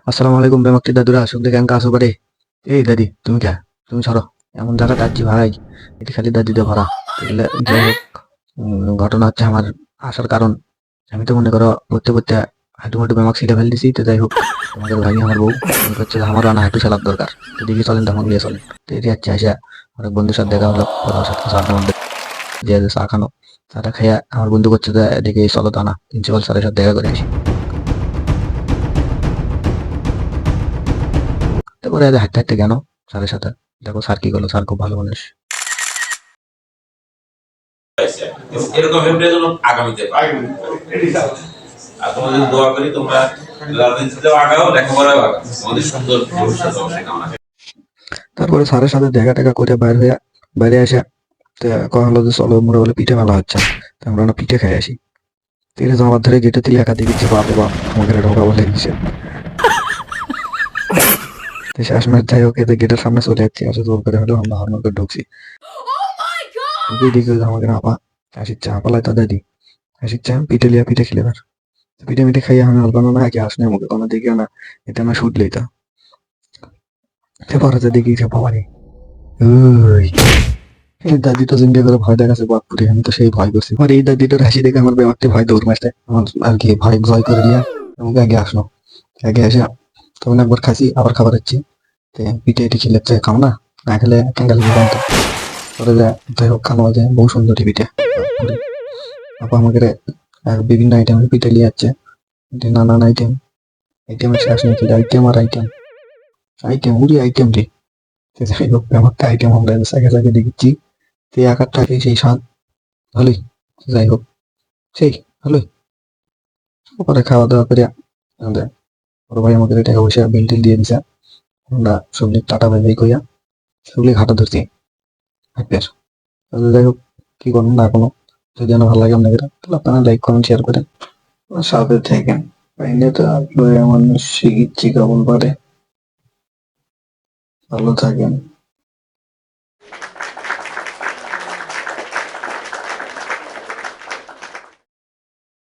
আসসালামু আলাইকুম বেমাক্তি দাদুরা আসুক দেখে আসো পারে। এই দাদি তুমি কে, তুমি সরো, এমন জায়গা যাচ্ছি ভাই, এটি খালি দাদিতে ভরা। এগুলা যাই হোক, ঘটনা হচ্ছে আমার আসার কারণ, আমি তো মনে করো পড়তে পড়তে হাঁটু মাটু বেমাক ছিঁড়ে ফেল দিছি। তো যাই হোক, তোমাদের ভাই আমার বউ মনে করছে যে আমারও আনা হাঁটু চালার দরকার, তো দেখি চলেন তখন গিয়ে চলেন। তো এটি যাচ্ছে আসা অনেক বন্ধুর সাথে দেখা হলো, ওর সাথে কিছু আড্ডা মাড্ডা দিয়ে চা খানো, চাটা খেয়ে আমার বন্ধু করছে যে এদিকে চলো তো আনা প্রিন্সিপাল স্যারের সাথে দেখা করে আসি। তারপরে হাঁটতে হাঁটতে কেন স্যারের সাথে, দেখো স্যার কি করলো, স্যার খুব ভালো মানুষ। পাইছে এবং এরকম এমপ্লয়ি যেন আগামীতে পাই। আর তোমাদের দোয়া করি তোমরা রাজনীতিতেও আগাও, লেখাপড়াও আগাও, তোমাদের সুন্দর ভবিষ্যৎ অবশ্যই কামনা করি। তারপরে স্যারের সাথে দেখা টেকা করে বাইরে আসে, তো কথা হলো যে চলো মোটা বলে পিঠে মেলা হচ্ছে, তো আমরা না পিঠে খাই আসি। ঠিক আছে, আমার ধরে গেটে তুলে একা দিয়ে দিচ্ছে, বাপরে বাপ আমাকে ঢোকা বলে দিচ্ছে। তো শেষমেশ যাই হোক, এতে গেটের সামনে চলে যাচ্ছি, আসে জোর করে হলেও আমরা হর্ন করে ঢুকছি। ঢুকে দেখি আমাকে আপা আসিচ্ছে, আপালাই তো দাদি আসিচ্ছে পিঠে লিয়া পিঠে খেলে এবার। পিঠে মিঠে খাইয়ে আমি অল্প না আগে আসনে মুখে কোনো দিকে না, এটা না শুটলেই তো। পরে যে দেখি যে ভবানী, ওই এই দাদি তো জিজ্ঞাসা করে ভয় দেখাচ্ছে বাপুরে, আমি তো সেই ভয় করছি। আর এই দাদিটার হাসি দেখে আমার ব্যাপারটি ভয় দৌড় মারতে, আমার আর কি ভয় জয় করে দিয়া আমাকে আগে আসলো। আগে এসে তখন একবার খাইছি, আবার খাবার হচ্ছে পিঠে এটি খেলে খাও না, না খেলে ক্যাঙ্গাল খাও তো। পরে যে যাই হোক খানো যায় বহু সুন্দরী পিঠে বাপুরে। আপা আমাকে বিভিন্ন আইটেমের পিঠে নিয়ে যাচ্ছে, নানান আইটেম, আইটেমের শেষ নাকি, আইটেম আর আইটেম, আইটেম উড়ি আইটেম রে। তো যাই হোক ব্যাপারটা আইটেম আমরা সাইকে সাইকে দেখেছি, তো আকারটাকে সেই স্বাদ ভালোই। যাই হোক সেই ভালোই। পরে খাওয়া দাওয়া করে আমাদের বড় ভাই আমাকে টাকা পয়সা বিল টিল দিয়ে দিছে, আমরা সবজি টাটা বাই বাই কইয়া সেগুলি ঘাটা ধরছি হাঁটতে। যাই হোক কি করুন না কোনো, যদি না ভালো লাগে আপনাদের তাহলে আপনারা লাইক কমেন্ট শেয়ার করেন, সাথে থাকেন। পাইলে তো আপনার মানুষ শিখিচ্ছি কেমন পারে। ভালো থাকেন।